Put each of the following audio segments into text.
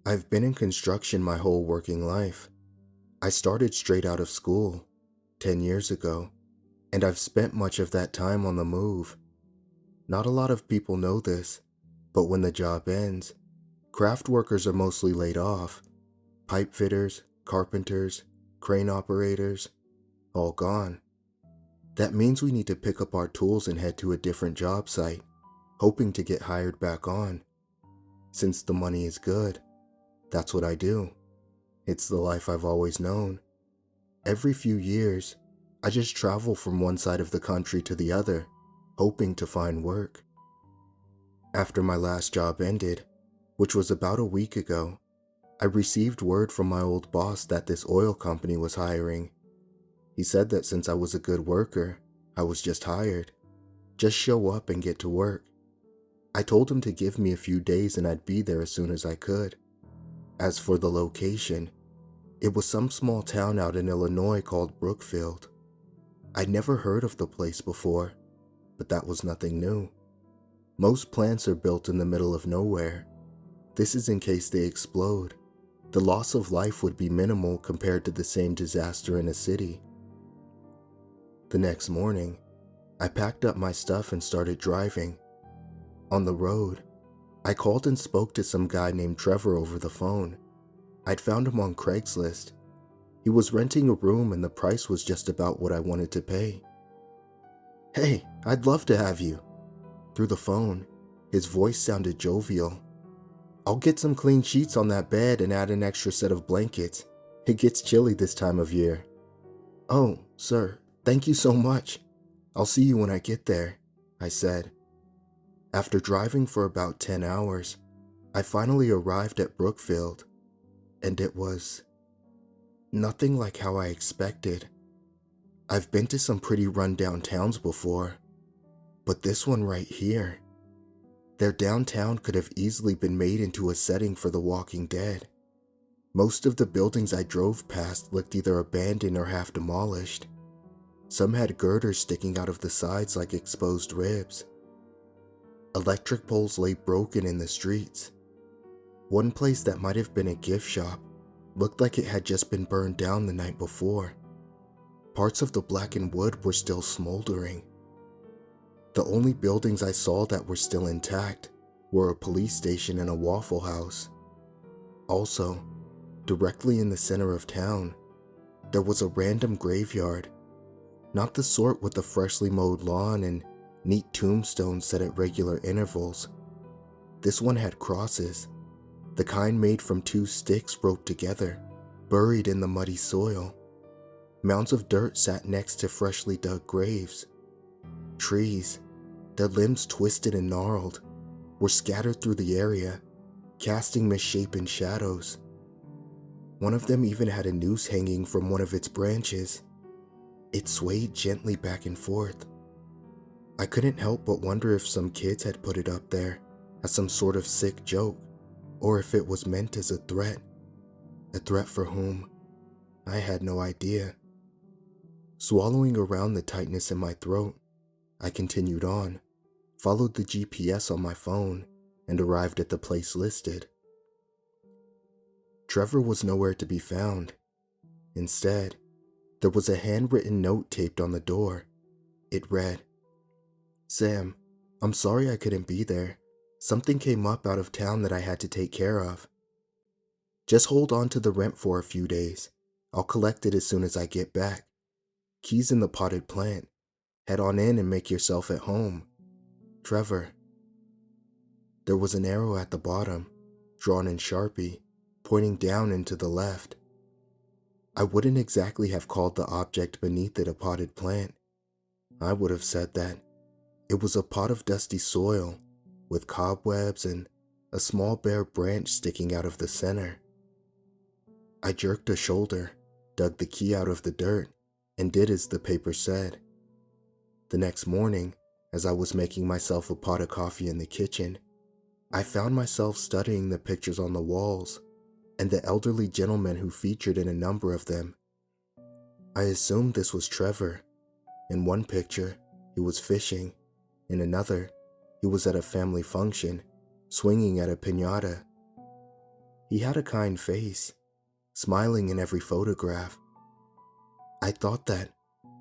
I've been in construction my whole working life. I started straight out of school, 10 years ago, and I've spent much of that time on the move. Not a lot of people know this, but when the job ends, craft workers are mostly laid off. Pipe fitters, carpenters, crane operators, all gone. That means we need to pick up our tools and head to a different job site, hoping to get hired back on. Since the money is good, that's what I do. It's the life I've always known. Every few years, I just travel from one side of the country to the other, hoping to find work. After my last job ended, which was about a week ago, I received word from my old boss that this oil company was hiring. He said that since I was a good worker, I was just hired. Just show up and get to work. I told him to give me a few days and I'd be there as soon as I could. As for the location, it was some small town out in Illinois called Brookfield. I'd never heard of the place before, but that was nothing new. Most plants are built in the middle of nowhere. This is in case they explode. The loss of life would be minimal compared to the same disaster in a city. The next morning, I packed up my stuff and started driving. On the road, I called and spoke to some guy named Trevor over the phone. I'd found him on Craigslist. He was renting a room and the price was just about what I wanted to pay. "Hey, I'd love to have you." Through the phone, his voice sounded jovial. "I'll get some clean sheets on that bed and add an extra set of blankets. It gets chilly this time of year." "Oh, sir, thank you so much. I'll see you when I get there," I said. After driving for about 10 hours, I finally arrived at Brookfield, and it was nothing like how I expected. I've been to some pretty run-down towns before, but this one right here, their downtown could have easily been made into a setting for The Walking Dead. Most of the buildings I drove past looked either abandoned or half demolished. Some had girders sticking out of the sides like exposed ribs. Electric poles lay broken in the streets. One place that might have been a gift shop looked like it had just been burned down the night before. Parts of the blackened wood were still smoldering. The only buildings I saw that were still intact were a police station and a Waffle House. Also, directly in the center of town, there was a random graveyard. Not the sort with a freshly mowed lawn and neat tombstones set at regular intervals. This one had crosses, the kind made from 2 sticks roped together, buried in the muddy soil. Mounds of dirt sat next to freshly dug graves. Trees, their limbs twisted and gnarled, were scattered through the area, casting misshapen shadows. One of them even had a noose hanging from one of its branches. It swayed gently back and forth. I couldn't help but wonder if some kids had put it up there as some sort of sick joke, or if it was meant as a threat. A threat for whom? I had no idea. Swallowing around the tightness in my throat, I continued on, followed the GPS on my phone, and arrived at the place listed. Trevor was nowhere to be found. Instead, there was a handwritten note taped on the door. It read, "Sam, I'm sorry I couldn't be there. Something came up out of town that I had to take care of. Just hold on to the rent for a few days. I'll collect it as soon as I get back. Keys in the potted plant. Head on in and make yourself at home. Trevor." There was an arrow at the bottom, drawn in Sharpie, pointing down and to the left. I wouldn't exactly have called the object beneath it a potted plant. I would have said that it was a pot of dusty soil, with cobwebs and a small bare branch sticking out of the center. I jerked a shoulder, dug the key out of the dirt, and did as the paper said. The next morning, as I was making myself a pot of coffee in the kitchen, I found myself studying the pictures on the walls and the elderly gentleman who featured in a number of them. I assumed this was Trevor. In one picture, he was fishing. In another, he was at a family function, swinging at a piñata. He had a kind face, smiling in every photograph. I thought that,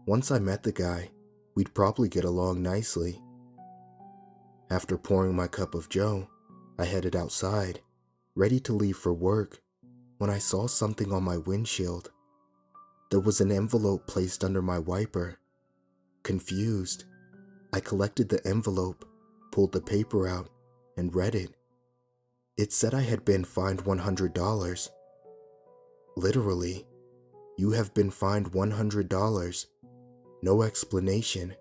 once I met the guy, we'd probably get along nicely. After pouring my cup of joe, I headed outside, ready to leave for work, when I saw something on my windshield. There was an envelope placed under my wiper. Confused, I collected the envelope, pulled the paper out, and read it. It said I had been fined $100. Literally, you have been fined $100. No explanation.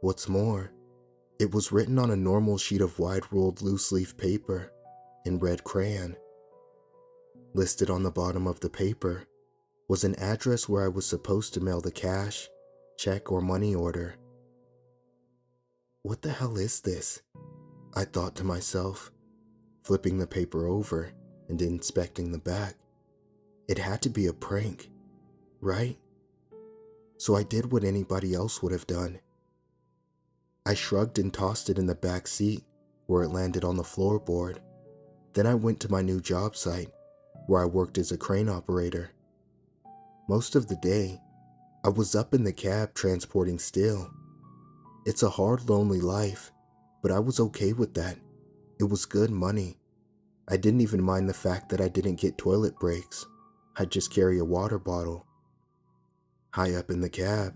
What's more, it was written on a normal sheet of wide-ruled loose-leaf paper in red crayon. Listed on the bottom of the paper was an address where I was supposed to mail the cash, check, or money order. What the hell is this? I thought to myself, flipping the paper over and inspecting the back. It had to be a prank, right? So I did what anybody else would have done. I shrugged and tossed it in the back seat where it landed on the floorboard. Then I went to my new job site where I worked as a crane operator. Most of the day, I was up in the cab transporting steel. It's a hard, lonely life, but I was okay with that. It was good money. I didn't even mind the fact that I didn't get toilet breaks. I'd just carry a water bottle. High up in the cab,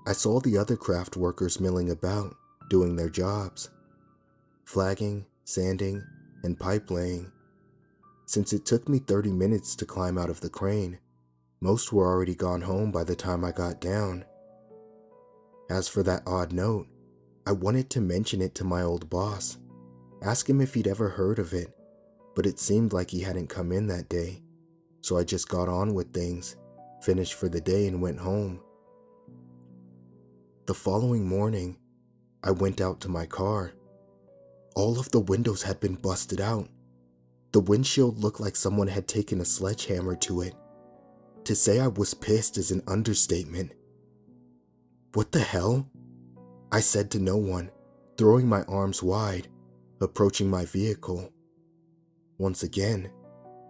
I saw the other craft workers milling about, doing their jobs. Flagging, sanding, and pipe laying. Since it took me 30 minutes to climb out of the crane, most were already gone home by the time I got down. As for that odd note, I wanted to mention it to my old boss, ask him if he'd ever heard of it, but it seemed like he hadn't come in that day, so I just got on with things, finished for the day, and went home. The following morning, I went out to my car. All of the windows had been busted out. The windshield looked like someone had taken a sledgehammer to it. To say I was pissed is an understatement. What the hell? I said to no one, throwing my arms wide, approaching my vehicle. Once again,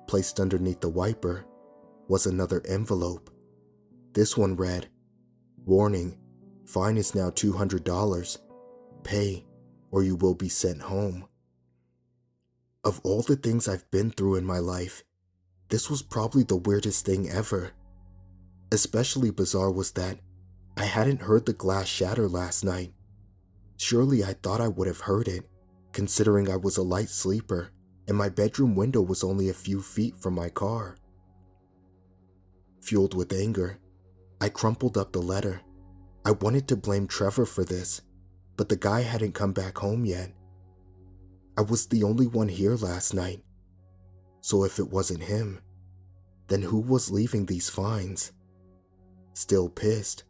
placed underneath the wiper, was another envelope. This one read, "Warning, fine is now $200. Pay, or you will be sent home." Of all the things I've been through in my life, this was probably the weirdest thing ever. Especially bizarre was that I hadn't heard the glass shatter last night. Surely I thought I would have heard it, considering I was a light sleeper and my bedroom window was only a few feet from my car. Fueled with anger, I crumpled up the letter. I wanted to blame Trevor for this, but the guy hadn't come back home yet. I was the only one here last night. So if it wasn't him, then who was leaving these fines? Still pissed,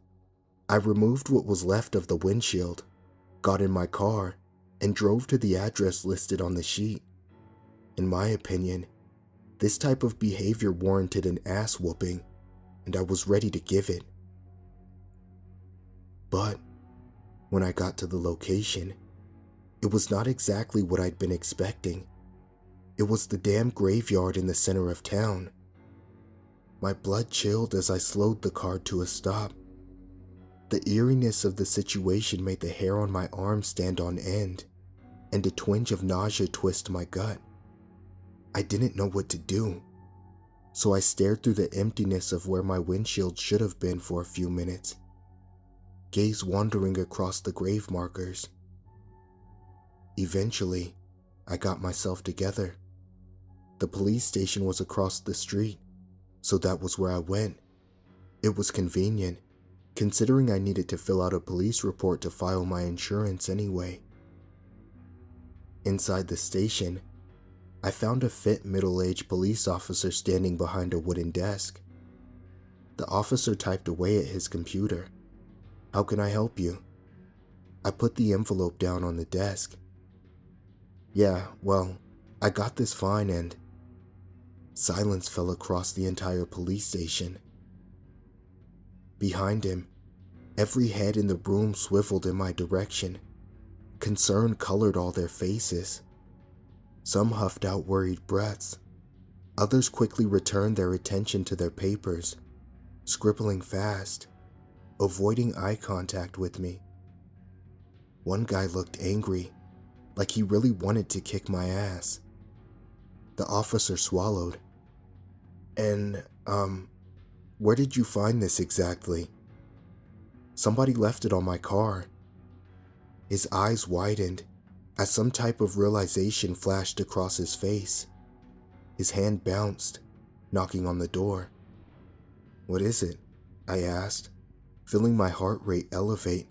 I removed what was left of the windshield, got in my car, and drove to the address listed on the sheet. In my opinion, this type of behavior warranted an ass whooping, and I was ready to give it. But when I got to the location, it was not exactly what I'd been expecting. It was the damn graveyard in the center of town. My blood chilled as I slowed the car to a stop. The eeriness of the situation made the hair on my arm stand on end, and a twinge of nausea twist my gut. I didn't know what to do, so I stared through the emptiness of where my windshield should have been for a few minutes, gaze wandering across the grave markers. Eventually, I got myself together. The police station was across the street, so that was where I went. It was convenient, considering I needed to fill out a police report to file my insurance anyway. Inside the station, I found a fit middle-aged police officer standing behind a wooden desk. The officer typed away at his computer. "How can I help you?" I put the envelope down on the desk. "Yeah, well, I got this fine and..." Silence fell across the entire police station. Behind him, every head in the room swiveled in my direction. Concern colored all their faces. Some huffed out worried breaths. Others quickly returned their attention to their papers, scribbling fast, avoiding eye contact with me. One guy looked angry, like he really wanted to kick my ass. The officer swallowed. And, where did you find this exactly? Somebody left it on my car. His eyes widened as some type of realization flashed across his face. His hand bounced, knocking on the door. What is it? I asked, feeling my heart rate elevate.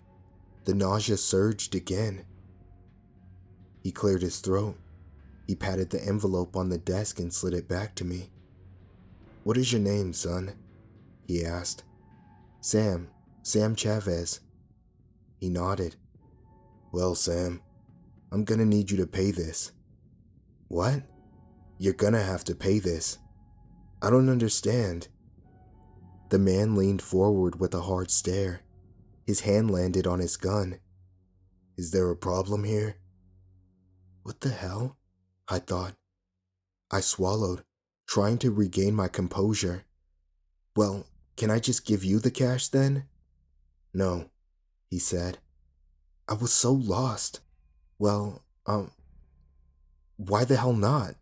The nausea surged again. He cleared his throat. He patted the envelope on the desk and slid it back to me. What is your name, son? He asked. Sam Chavez. He nodded. Well, Sam, I'm gonna need you to pay this. What? You're gonna have to pay this. I don't understand. The man leaned forward with a hard stare. His hand landed on his gun. Is there a problem here? What the hell? I thought. I swallowed, trying to regain my composure. Well, can I just give you the cash then? No, he said. I was so lost. Well, why the hell not?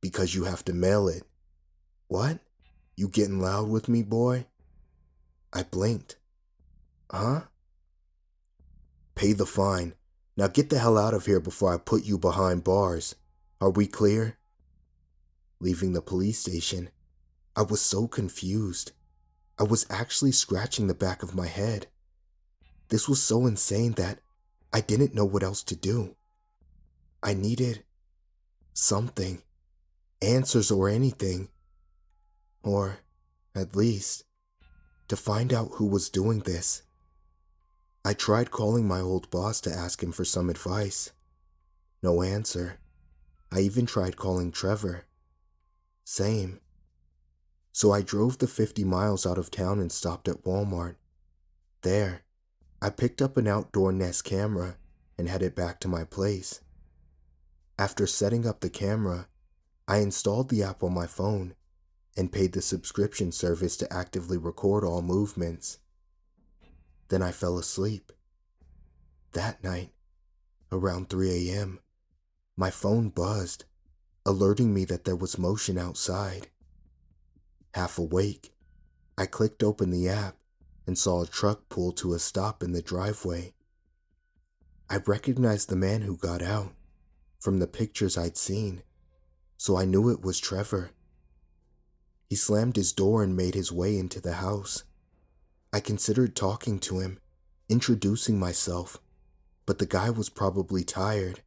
Because you have to mail it. What? You getting loud with me, boy? I blinked. Huh? Pay the fine. Now get the hell out of here before I put you behind bars. Are we clear? Leaving the police station, I was so confused. I was actually scratching the back of my head. This was so insane that I didn't know what else to do. I needed something, answers or anything. Or, at least, to find out who was doing this. I tried calling my old boss to ask him for some advice. No answer. I even tried calling Trevor. Same. So I drove the 50 miles out of town and stopped at Walmart. There, I picked up an outdoor Nest camera and headed back to my place. After setting up the camera, I installed the app on my phone and paid the subscription service to actively record all movements. Then I fell asleep. That night, around 3 a.m., my phone buzzed, alerting me that there was motion outside. Half awake, I clicked open the app and saw a truck pull to a stop in the driveway. I recognized the man who got out from the pictures I'd seen, so I knew it was Trevor. He slammed his door and made his way into the house. I considered talking to him, introducing myself, but the guy was probably tired.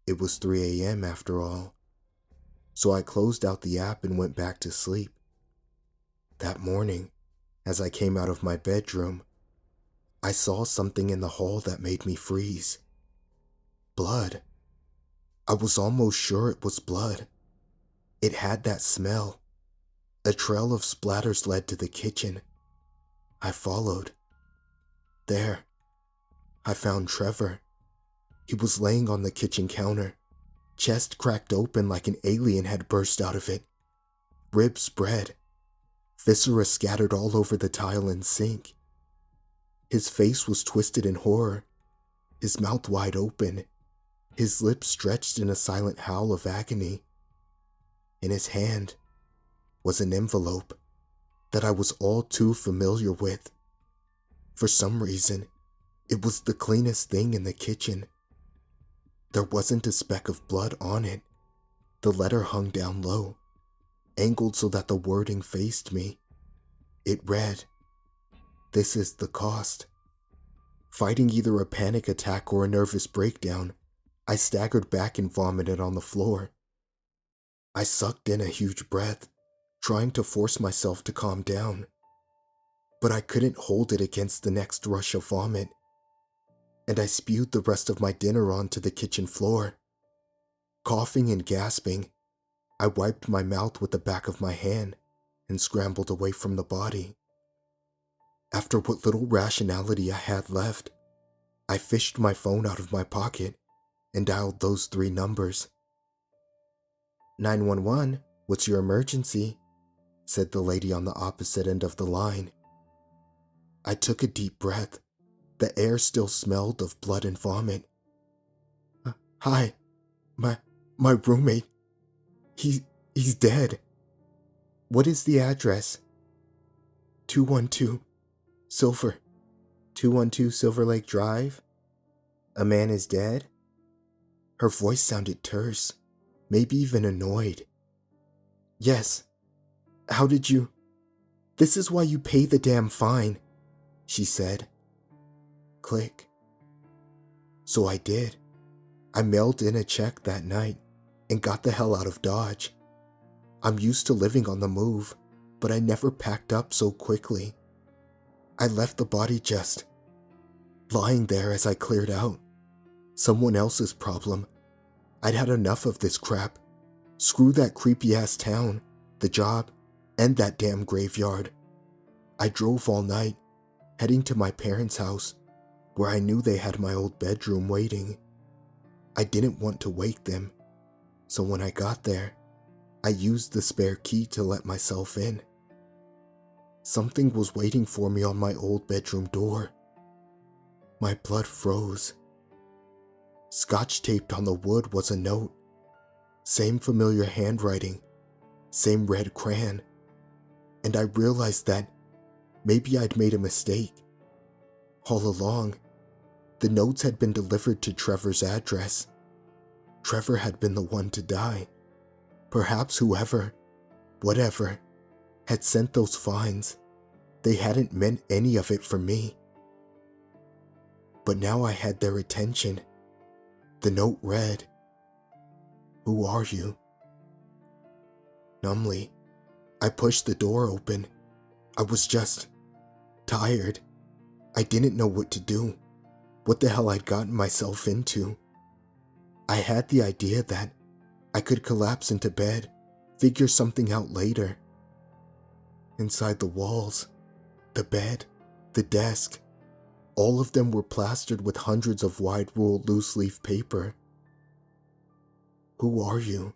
It was 3 a.m. after all. So I closed out the app and went back to sleep. That morning, as I came out of my bedroom, I saw something in the hall that made me freeze. Blood. I was almost sure it was blood. It had that smell. A trail of splatters led to the kitchen. I followed. There, I found Trevor. He was laying on the kitchen counter, chest cracked open like an alien had burst out of it. Ribs spread, viscera scattered all over the tile and sink. His face was twisted in horror, his mouth wide open, his lips stretched in a silent howl of agony. In his hand was an envelope that I was all too familiar with. For some reason, it was the cleanest thing in the kitchen. There wasn't a speck of blood on it. The letter hung down low, angled so that the wording faced me. It read, "This is the cost." Fighting either a panic attack or a nervous breakdown, I staggered back and vomited on the floor. I sucked in a huge breath, trying to force myself to calm down. But I couldn't hold it against the next rush of vomit, and I spewed the rest of my dinner onto the kitchen floor. Coughing and gasping, I wiped my mouth with the back of my hand and scrambled away from the body. After what little rationality I had left, I fished my phone out of my pocket and dialed those 3 numbers. 911, "What's your emergency?" said the lady on the opposite end of the line. I took a deep breath. The air still smelled of blood and vomit. Hi, my roommate. He's dead." "What is the address?" 212 Silver. 212 Silver Lake Drive? A man is dead?" Her voice sounded terse, maybe even annoyed. "Yes. How did you—" "This is why you pay the damn fine," she said. Click. So I did. I mailed in a check that night and got the hell out of Dodge. I'm used to living on the move, but I never packed up so quickly. I left the body just lying there as I cleared out. Someone else's problem. I'd had enough of this crap. Screw that creepy-ass town, the job, and that damn graveyard. I drove all night, heading to my parents' house, where I knew they had my old bedroom waiting. I didn't want to wake them, so when I got there, I used the spare key to let myself in. Something was waiting for me on my old bedroom door. My blood froze. Scotch taped on the wood was a note. Same familiar handwriting, same red crayon, and I realized that maybe I'd made a mistake. All along, the notes had been delivered to Trevor's address. Trevor had been the one to die. Perhaps whoever, whatever, had sent those fines, they hadn't meant any of it for me. But now I had their attention. The note read, "Who are you?" Numbly, I pushed the door open. I was just tired. I didn't know what to do, what the hell I'd gotten myself into. I had the idea that I could collapse into bed, figure something out later. Inside the walls, the bed, the desk, all of them were plastered with hundreds of wide-ruled loose-leaf paper. "Who are you?"